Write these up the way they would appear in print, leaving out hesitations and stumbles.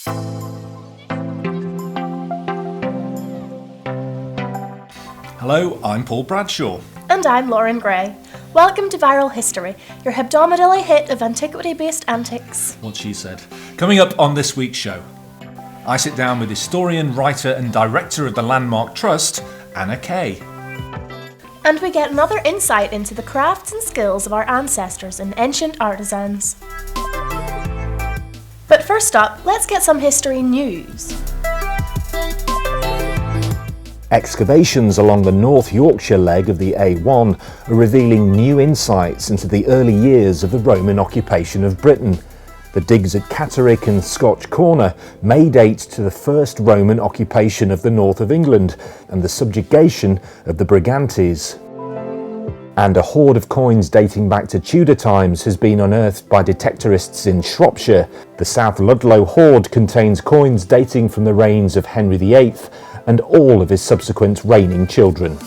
Hello, I'm Paul Bradshaw. And I'm Lauren Gray. Welcome to Viral History, your hebdomadally hit of antiquity-based antics. What she said. Coming up on this week's show, I sit down with historian, writer and director of the Landmark Trust, Anna Keay. And we get another insight into the crafts and skills of our ancestors and ancient artisans. But first up, let's get some history news. Excavations along the North Yorkshire leg of the A1 are revealing new insights into the early years of the Roman occupation of Britain. The digs at Catterick and Scotch Corner may date to the first Roman occupation of the north of England and the subjugation of the Brigantes. And a hoard of coins dating back to Tudor times has been unearthed by detectorists in Shropshire. The South Ludlow hoard contains coins dating from the reigns of Henry VIII and all of his subsequent reigning children.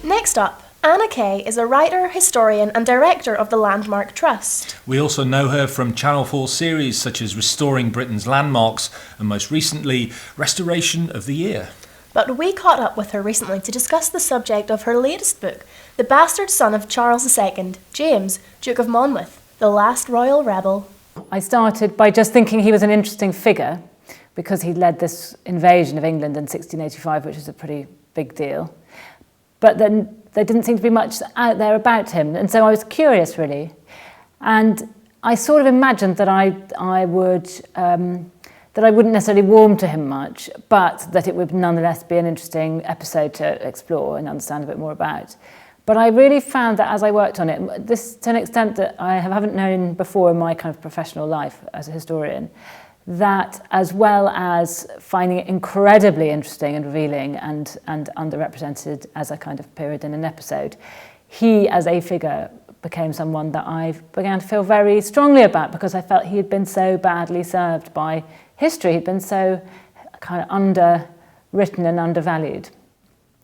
Next up, Anna Keay is a writer, historian and director of the Landmark Trust. We also know her from Channel 4 series such as Restoring Britain's Landmarks and most recently, Restoration of the Year. But we caught up with her recently to discuss the subject of her latest book, The Bastard Son of Charles II, James, Duke of Monmouth, the last royal rebel. I started by just thinking he was an interesting figure because he led this invasion of England in 1685, which was a pretty big deal. But then there didn't seem to be much out there about him, and so I was curious, really. And I sort of imagined that I wouldn't necessarily warm to him much, but that it would nonetheless be an interesting episode to explore and understand a bit more about. But I really found that as I worked on it, this to an extent that I haven't known before in my kind of professional life as a historian, that as well as finding it incredibly interesting and revealing and underrepresented as a kind of period in an episode, he as a figure became someone that I began to feel very strongly about because I felt he had been so badly served by history. He'd been so kind of underwritten and undervalued.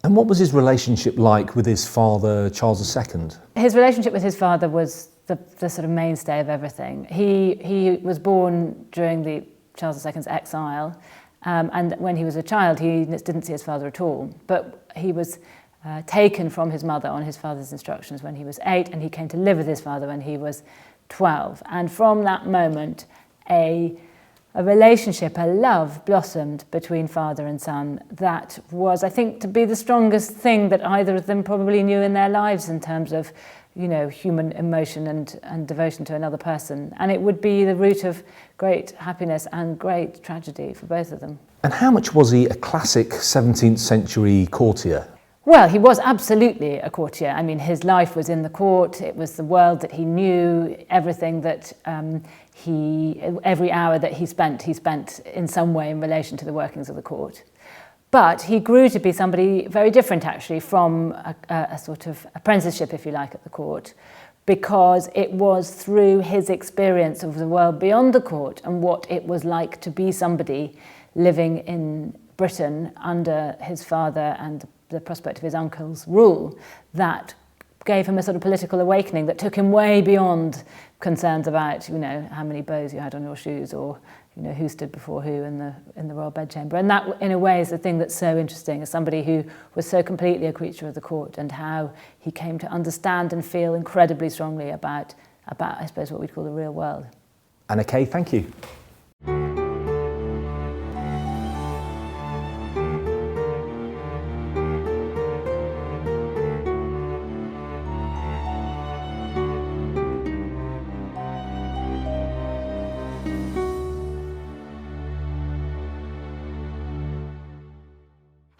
And what was his relationship like with his father, Charles II? His relationship with his father was the sort of mainstay of everything. He was born during the Charles II's exile, and when he was a child, he didn't see his father at all. But he was taken from his mother on his father's instructions when he was 8, and he came to live with his father when he was 12. And from that moment, a relationship, a love blossomed between father and son that was, I think, to be the strongest thing that either of them probably knew in their lives in terms of, you know, human emotion and devotion to another person. And it would be the root of great happiness and great tragedy for both of them. And how much was he a classic 17th century courtier? Well, he was absolutely a courtier. I mean, his life was in the court. It was the world that he knew. Everything that every hour that he spent in some way in relation to the workings of the court. But he grew to be somebody very different, actually, from a sort of apprenticeship, if you like, at the court, because it was through his experience of the world beyond the court and what it was like to be somebody living in Britain under his father and the prospect of his uncle's rule that gave him a sort of political awakening that took him way beyond concerns about, you know, how many bows you had on your shoes or, you know, who stood before who in the royal bedchamber. And that, in a way, is the thing that's so interesting, as somebody who was so completely a creature of the court and how he came to understand and feel incredibly strongly about I suppose, what we'd call the real world. Anna Keay, thank you.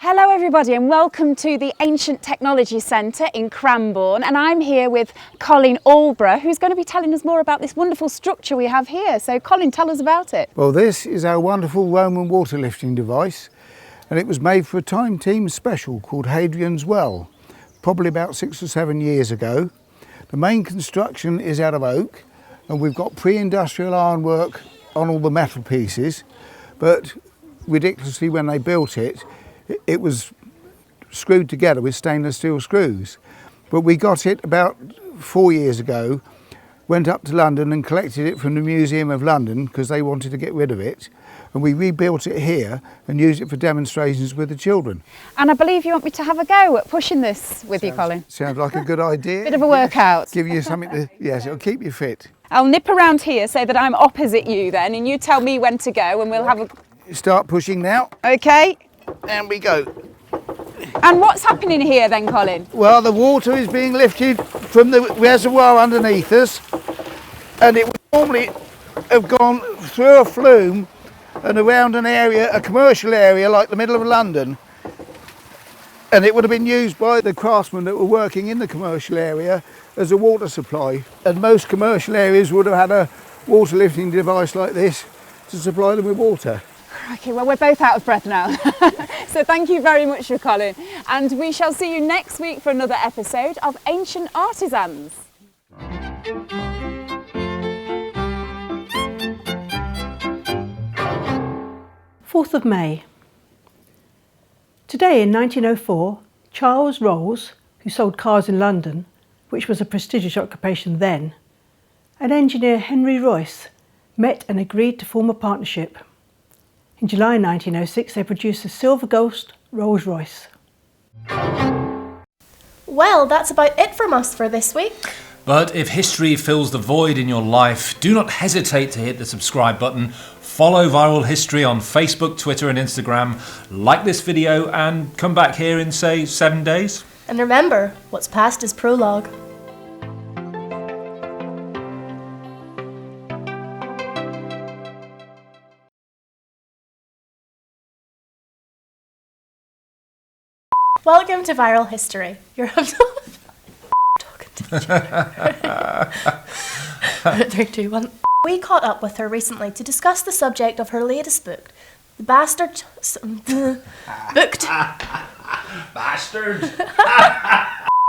Hello everybody and welcome to the Ancient Technology Centre in Cranbourne, and I'm here with Colin Alborough, who's going to be telling us more about this wonderful structure we have here. So Colin, tell us about it. Well, this is our wonderful Roman water lifting device, and it was made for a time team special called Hadrian's Well, probably about 6 or 7 years ago. The main construction is out of oak, and we've got pre-industrial ironwork on all the metal pieces, but ridiculously when they built it, it was screwed together with stainless steel screws. But we got it about 4 years ago went up to London and collected it from the Museum of London because they wanted to get rid of it. And we rebuilt it here and used it for demonstrations with the children. And I believe you want me to have a go at pushing this with you, Colin. Sounds like a good idea. Bit of a workout. Give you something to, yes, it'll keep you fit. I'll nip around here so that I'm opposite you then, and you tell me when to go and we'll have a... Start pushing now. Okay. And we go. And what's happening here then, Colin? Well, the water is being lifted from the reservoir underneath us, and it would normally have gone through a flume and around an area, a commercial area like the middle of London, and it would have been used by the craftsmen that were working in the commercial area as a water supply. And most commercial areas would have had a water lifting device like this to supply them with water. Okay, well, we're both out of breath now. So thank you very much for Colin. And we shall see you next week for another episode of Ancient Artisans. 4th of May. Today in 1904, Charles Rolls, who sold cars in London, which was a prestigious occupation then, and engineer Henry Royce met and agreed to form a partnership. In July 1906, they produced the Silver Ghost Rolls-Royce. Well, that's about it from us for this week. But if history fills the void in your life, do not hesitate to hit the subscribe button, follow Viral History on Facebook, Twitter and Instagram, like this video and come back here in, say, 7 days. And remember, what's past is prologue. Welcome to Viral History. You're talking to 3, 2, 1. We caught up with her recently to discuss the subject of her latest book, The Bastard... Booked... Bastard!